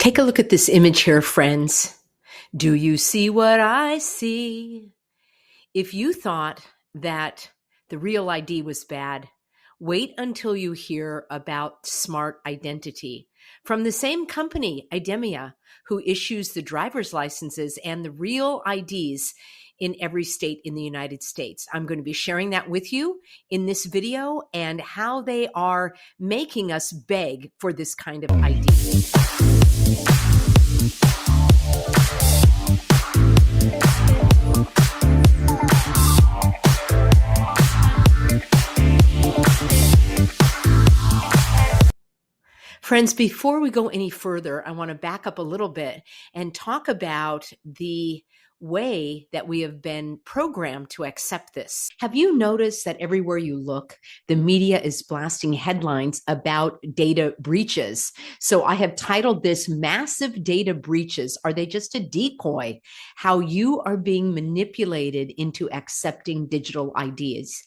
Take a look at this image here, friends. Do you see what I see? If you thought that the real ID was bad, wait until you hear about smart identity from the same company, Idemia, who issues the driver's licenses and the real IDs in every state in the United States. I'm going to be sharing that with you in this video and how they are making us beg for this kind of ID. Friends, before we go any further, I want to back up a little bit and talk about the way that we have been programmed to accept this. Have you noticed that everywhere you look, the media is blasting headlines about data breaches? So I have titled this Massive Data Breaches. Are they just a decoy? How you are being manipulated into accepting digital IDs.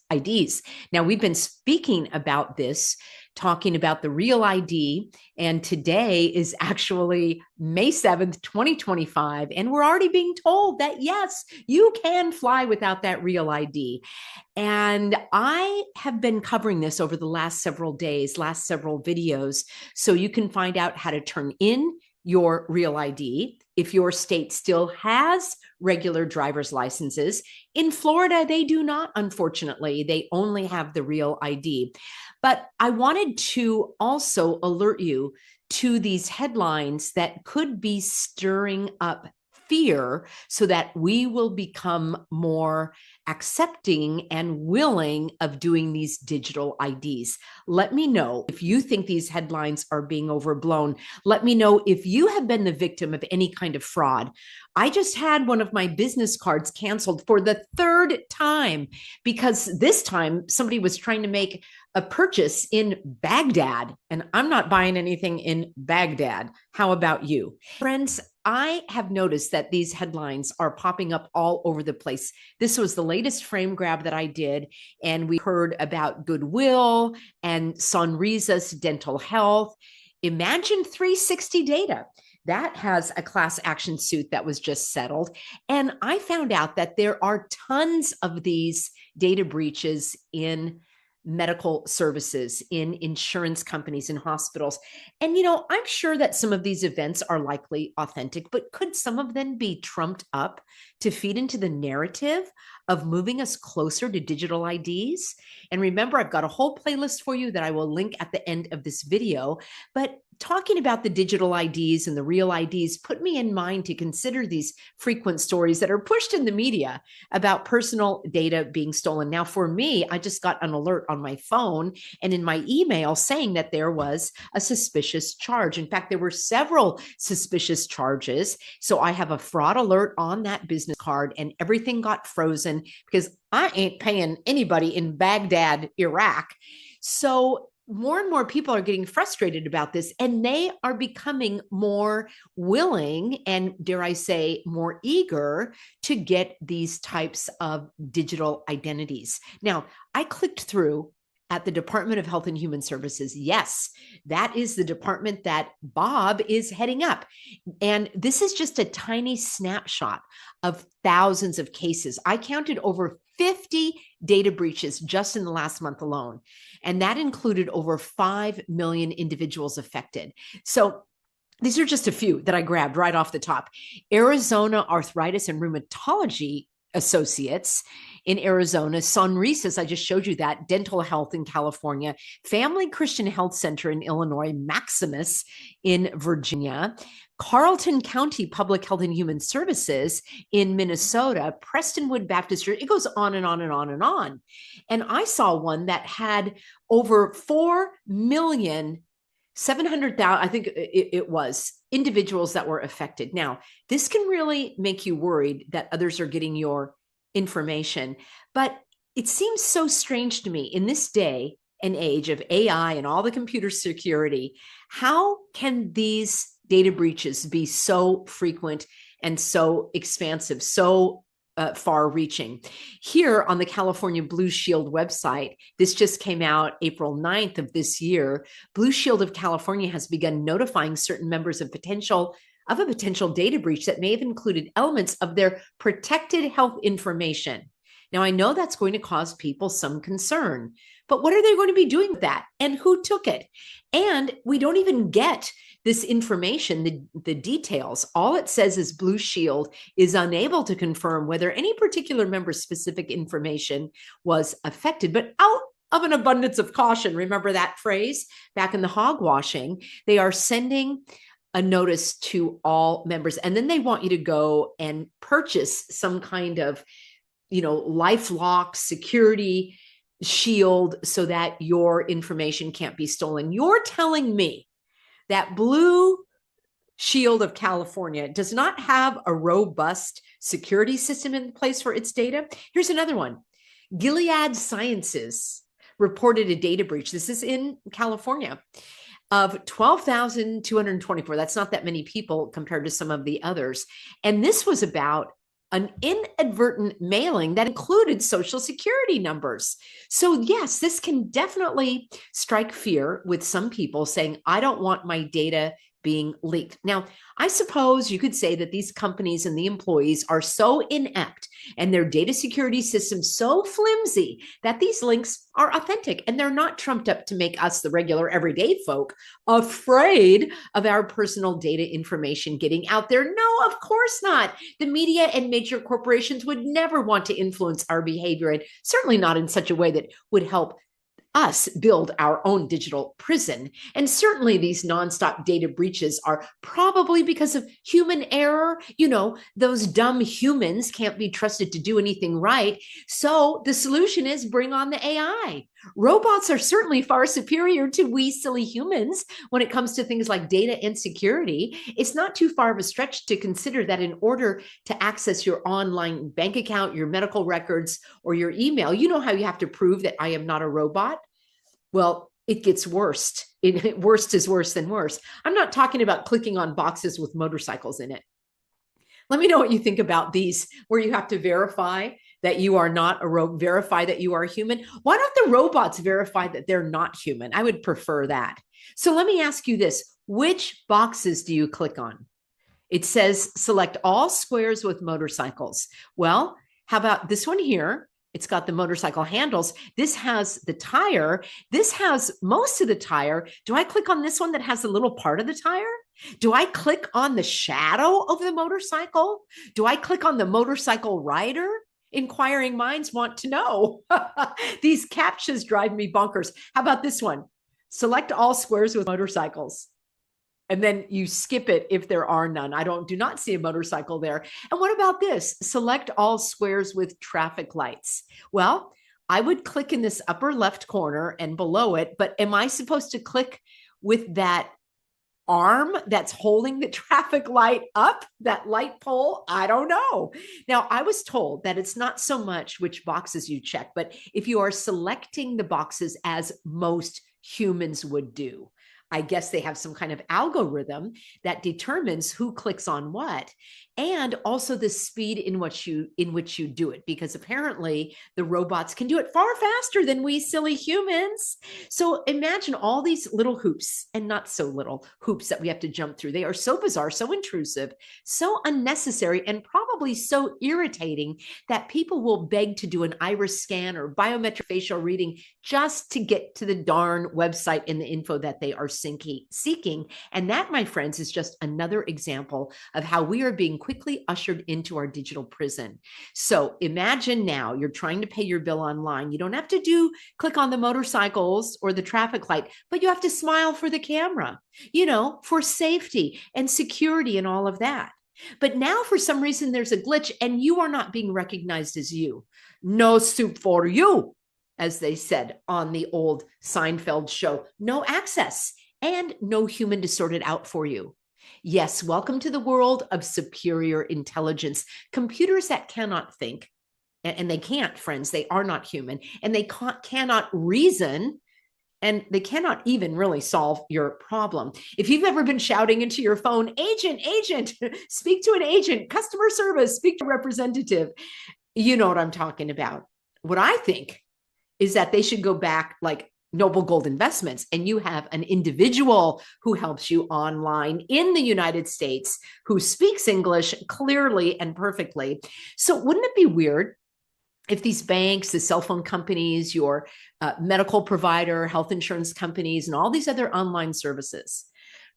Now, we've been speaking about this, talking about the real ID. And today is actually May 7th, 2025. And we're already being told that, yes, you can fly without that real ID. And I have been covering this over the last several days, last several videos. So you can find out how to turn in your real ID. If your state still has regular driver's licenses, in Florida, they do not, unfortunately. They only have the real ID. But I wanted to also alert you to these headlines that could be stirring up fear so that we will become more accepting and willing of doing these digital IDs. Let me know if you think these headlines are being overblown. Let me know if you have been the victim of any kind of fraud. I just had one of my business cards canceled for the third time because this time somebody was trying to make a purchase in Baghdad, and I'm not buying anything in Baghdad. How about you? Friends, I have noticed that these headlines are popping up all over the place. This was the latest frame grab that I did, and we heard about Goodwill and Sonrisa's dental health. Imagine 360 data. That has a class action suit that was just settled. And I found out that there are tons of these data breaches in medical services, in insurance companies, in hospitals. And, I'm sure that some of these events are likely authentic, but could some of them be trumped up to feed into the narrative of moving us closer to digital IDs? And remember, I've got a whole playlist for you that I will link at the end of this video. But talking about the digital IDs and the real IDs put me in mind to consider these frequent stories that are pushed in the media about personal data being stolen. Now, for me, I just got an alert on my phone and in my email saying that there was a suspicious charge. In fact, there were several suspicious charges. So I have a fraud alert on that business card and everything got frozen because I ain't paying anybody in Baghdad, Iraq. So more and more people are getting frustrated about this, and they are becoming more willing and, dare I say, more eager to get these types of digital identities. Now, I clicked through at the Department of Health and Human Services. Yes, that is the department that Bob is heading up. And this is just a tiny snapshot of thousands of cases. I counted over 50 data breaches just in the last month alone. And that included over 5 million individuals affected. So these are just a few that I grabbed right off the top. Arizona Arthritis and Rheumatology Associates in Arizona, Sonrisa's, I just showed you that, dental health in California, Family Christian Health Center in Illinois, Maximus in Virginia, Carlton County Public Health and Human Services in Minnesota, Prestonwood Baptist Church. It goes on and on and on and on. And I saw one that had over 4,700,000, I think it was, individuals that were affected. Now, this can really make you worried that others are getting your information, but it seems so strange to me in this day and age of AI and all the computer security. How can these data breaches be so frequent and so expansive, so far reaching. Here on the California Blue Shield website, this just came out April 9th of this year. Blue Shield of California has begun notifying certain members of a potential data breach that may have included elements of their protected health information. Now, I know that's going to cause people some concern, but what are they going to be doing with that? And who took it? And we don't even get this information, the details. All it says is Blue Shield is unable to confirm whether any particular member's specific information was affected, but out of an abundance of caution, remember that phrase back in the hogwashing, they are sending a notice to all members, and then they want you to go and purchase some kind of, LifeLock security shield so that your information can't be stolen. You're telling me that Blue Shield of California does not have a robust security system in place for its data? Here's another one. Gilead Sciences reported a data breach. This is in California of 12,224. That's not that many people compared to some of the others. And this was about an inadvertent mailing that included social security numbers. So yes, this can definitely strike fear with some people saying, I don't want my data being leaked. Now, I suppose you could say that these companies and the employees are so inept and their data security systems so flimsy that these links are authentic and they're not trumped up to make us, the regular everyday folk, afraid of our personal data information getting out there. No, of course not. The media and major corporations would never want to influence our behavior, and certainly not in such a way that would help us build our own digital prison. And certainly these nonstop data breaches are probably because of human error. Those dumb humans can't be trusted to do anything right. So the solution is bring on the AI. Robots are certainly far superior to we silly humans when it comes to things like data and security. It's not too far of a stretch to consider that in order to access your online bank account, your medical records, or your email, you know how you have to prove that I am not a robot? Well, it gets worse. Worst is worse than worse. I'm not talking about clicking on boxes with motorcycles in it. Let me know what you think about these, where you have to verify that you are not a robot, verify that you are human. Why don't the robots verify that they're not human? I would prefer that. So let me ask you this. Which boxes do you click on? It says select all squares with motorcycles. Well, how about this one here? It's got the motorcycle handles. This has the tire. This has most of the tire. Do I click on this one that has a little part of the tire? Do I click on the shadow of the motorcycle? Do I click on the motorcycle rider? Inquiring minds want to know. These CAPTCHAs drive me bonkers. How about this one? Select all squares with motorcycles. And then you skip it if there are none. Do not see a motorcycle there. And what about this? Select all squares with traffic lights. Well, I would click in this upper left corner and below it, but am I supposed to click with that arm that's holding the traffic light up, that light pole? I don't know. Now, I was told that it's not so much which boxes you check, but if you are selecting the boxes as most humans would do. I guess they have some kind of algorithm that determines who clicks on what, and also the speed in which you do it, because apparently the robots can do it far faster than we silly humans. So imagine all these little hoops, and not so little hoops, that we have to jump through. They are so bizarre, so intrusive, so unnecessary, and probably so irritating that people will beg to do an iris scan or biometric facial reading just to get to the darn website and the info that they are seeking. And that, my friends, is just another example of how we are being quickly ushered into our digital prison. So imagine now you're trying to pay your bill online. You don't have to click on the motorcycles or the traffic light, but you have to smile for the camera, for safety and security and all of that. But now for some reason there's a glitch and you are not being recognized as you. No soup for you, as they said on the old Seinfeld show. No access and no human to sort it out for you. Yes, welcome to the world of superior intelligence. Computers that cannot think, and they can't, friends. They are not human, and they cannot reason and they cannot even really solve your problem. If you've ever been shouting into your phone, agent, agent, speak to an agent, customer service, speak to a representative, you know what I'm talking about. What I think is that they should go back like Noble Gold Investments, and you have an individual who helps you online in the United States who speaks English clearly and perfectly. So wouldn't it be weird if these banks, the cell phone companies, your medical provider, health insurance companies, and all these other online services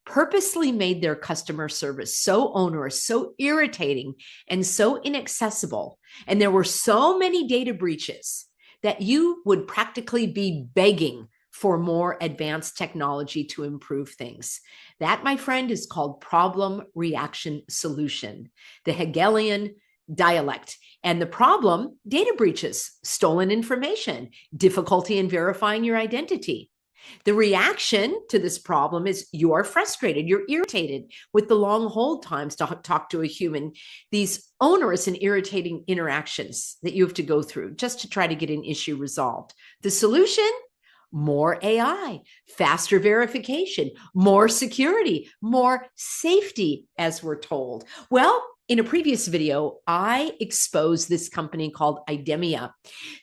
purposely made their customer service so onerous, so irritating, and so inaccessible, and there were so many data breaches that you would practically be begging for more advanced technology to improve things. That, my friend, is called problem, reaction, solution, the Hegelian dialect. And the problem, data breaches, stolen information, difficulty in verifying your identity. The reaction to this problem is you are frustrated, you're irritated with the long hold times to talk to a human, these onerous and irritating interactions that you have to go through just to try to get an issue resolved. The solution? More AI, faster verification, more security, more safety, as we're told. Well, in a previous video, I exposed this company called Idemia.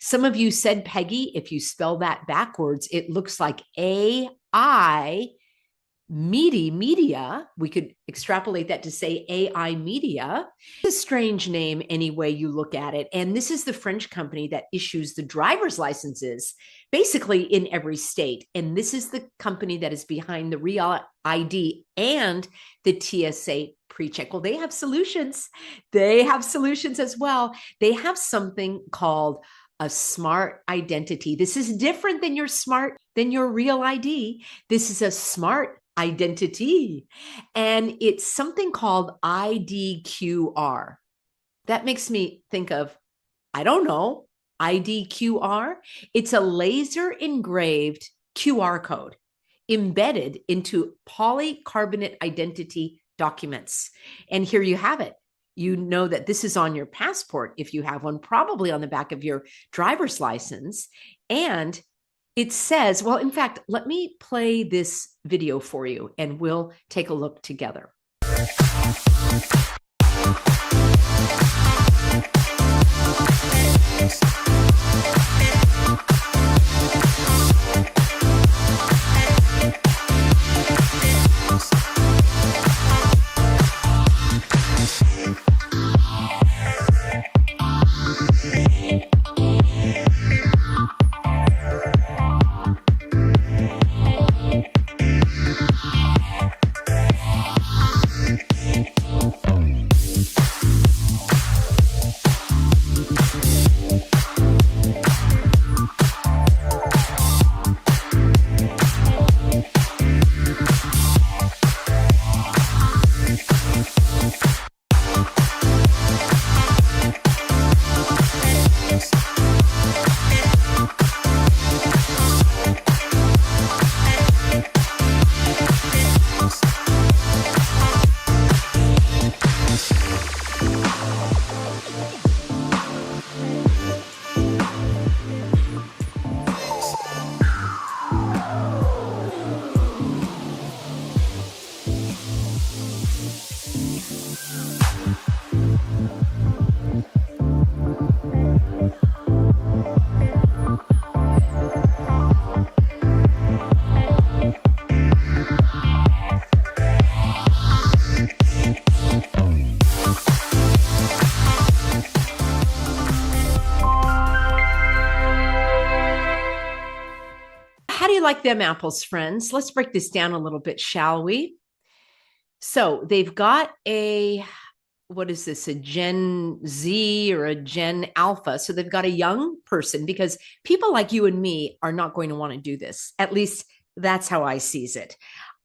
Some of you said, Peggy, if you spell that backwards, it looks like AI media. We could extrapolate that to say AI media. It's a strange name any way you look at it. And this is the French company that issues the driver's licenses basically in every state. And this is the company that is behind the Real ID and the TSA pre-check. Well, they have solutions. They have solutions as well. They have something called a smart identity. This is different than your Real ID. This is a smart identity. And it's something called IDQR. That makes me think of, I don't know, IDQR. It's a laser engraved QR code embedded into polycarbonate identity documents. And here you have it. You know that this is on your passport if you have one, probably on the back of your driver's license. And it says, well, in fact, let me play this video for you and we'll take a look together. How do you like them apples, friends? Let's break this down a little bit, shall we? So they've got what is this, a Gen Z or a Gen Alpha? So they've got a young person, because people like you and me are not going to want to do this. At least that's how I sees it.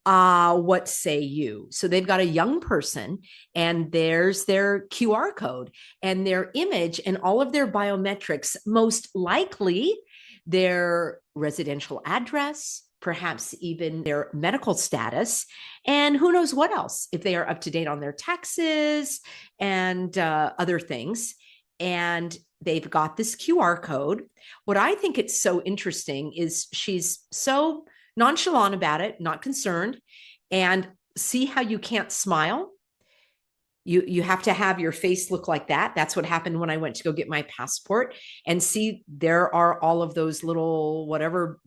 What say you? So they've got a young person, and there's their QR code and their image and all of their biometrics, most likely their residential address, perhaps even their medical status, and who knows what else, if they are up to date on their taxes and other things. And they've got this QR code. What I think it's so interesting is she's so nonchalant about it, not concerned. And see how you can't smile? You have to have your face look like that. That's what happened when I went to go get my passport. And see, there are all of those little whatever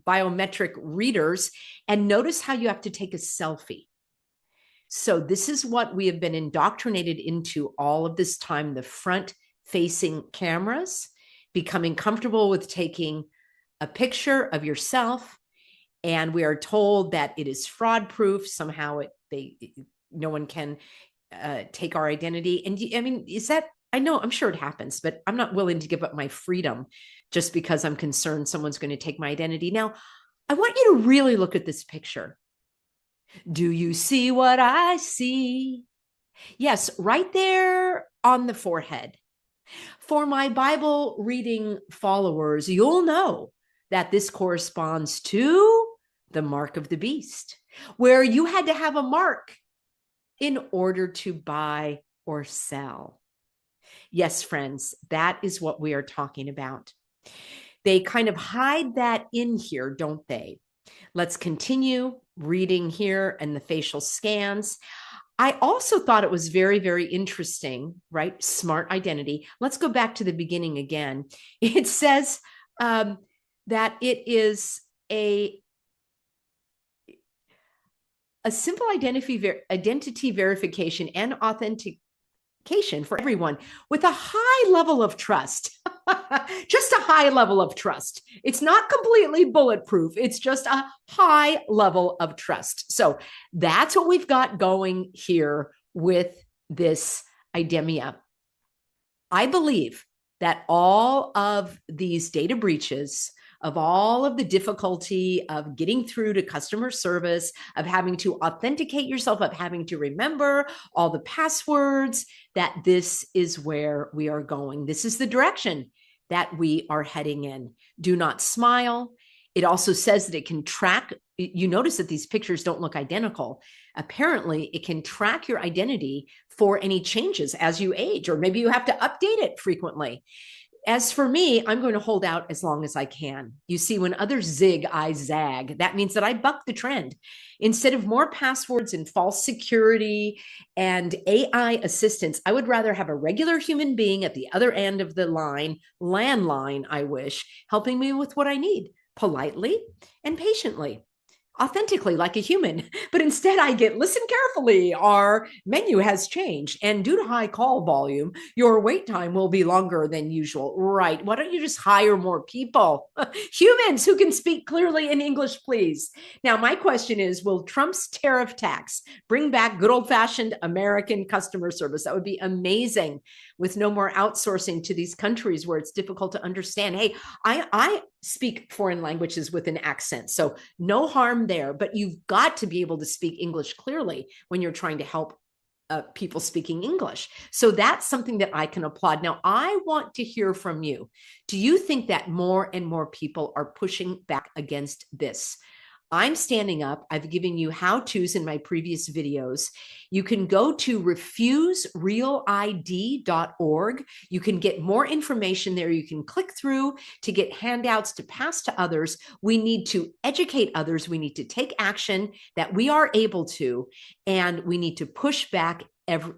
biometric readers. And notice how you have to take a selfie. So this is what we have been indoctrinated into all of this time, the front facing cameras, becoming comfortable with taking a picture of yourself. And we are told that it is fraud proof. Somehow no one can take our identity. And I mean, is that, I know, I'm sure it happens, but I'm not willing to give up my freedom just because I'm concerned someone's going to take my identity. Now, I want you to really look at this picture. Do you see what I see? Yes, right there on the forehead. For my Bible reading followers, you'll know that this corresponds to the mark of the beast, where you had to have a mark in order to buy or sell. Yes, friends, that is what we are talking about. They kind of hide that in here, don't they? Let's continue reading here and the facial scans. I also thought it was very, very interesting, right? Smart identity. Let's go back to the beginning again. It says that it is a simple identity verification and authentication for everyone with a high level of trust. Just a high level of trust. It's not completely bulletproof. It's just a high level of trust. So that's what we've got going here with this idemia. I believe that all of these data breaches, of all of the difficulty of getting through to customer service, of having to authenticate yourself, of having to remember all the passwords, that this is where we are going. This is the direction that we are heading in. Do not smile. It also says that it can track. You notice that these pictures don't look identical. Apparently, it can track your identity for any changes as you age, or maybe you have to update it frequently. As for me, I'm going to hold out as long as I can. You see, when others zig, I zag. That means that I buck the trend. Instead of more passwords and false security and AI assistance, I would rather have a regular human being at the other end of the line, landline, I wish, helping me with what I need, politely and patiently. Authentically, like a human. But instead I get, listen carefully, our menu has changed, and due to high call volume, your wait time will be longer than usual. Right, why don't you just hire more people? Humans who can speak clearly in English, please. Now, my question is, will Trump's tariff tax bring back good old-fashioned American customer service? That would be amazing, with no more outsourcing to these countries where it's difficult to understand. Hey, I speak foreign languages with an accent, so no harm there, but you've got to be able to speak English clearly when you're trying to help people speaking English. So that's something that I can applaud. Now, I want to hear from you. Do you think that more and more people are pushing back against this? I'm standing up. I've given you how-tos in my previous videos. You can go to refuserealid.org. You can get more information there. You can click through to get handouts to pass to others. We need to educate others. We need to take action that we are able to, and we need to push back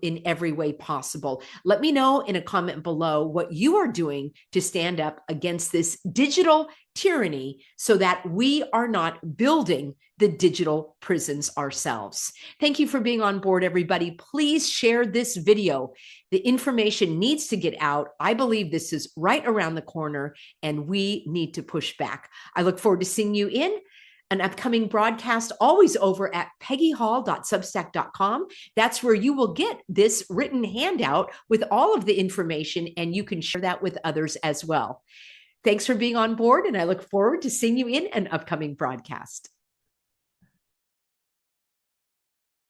in every way possible. Let me know in a comment below what you are doing to stand up against this digital tyranny so that we are not building the digital prisons ourselves. Thank you for being on board, everybody. Please share this video. The information needs to get out. I believe this is right around the corner, and we need to push back. I look forward to seeing you in an upcoming broadcast, always over at peggyhall.substack.com. That's where you will get this written handout with all of the information, and you can share that with others as well. Thanks for being on board, and I look forward to seeing you in an upcoming broadcast.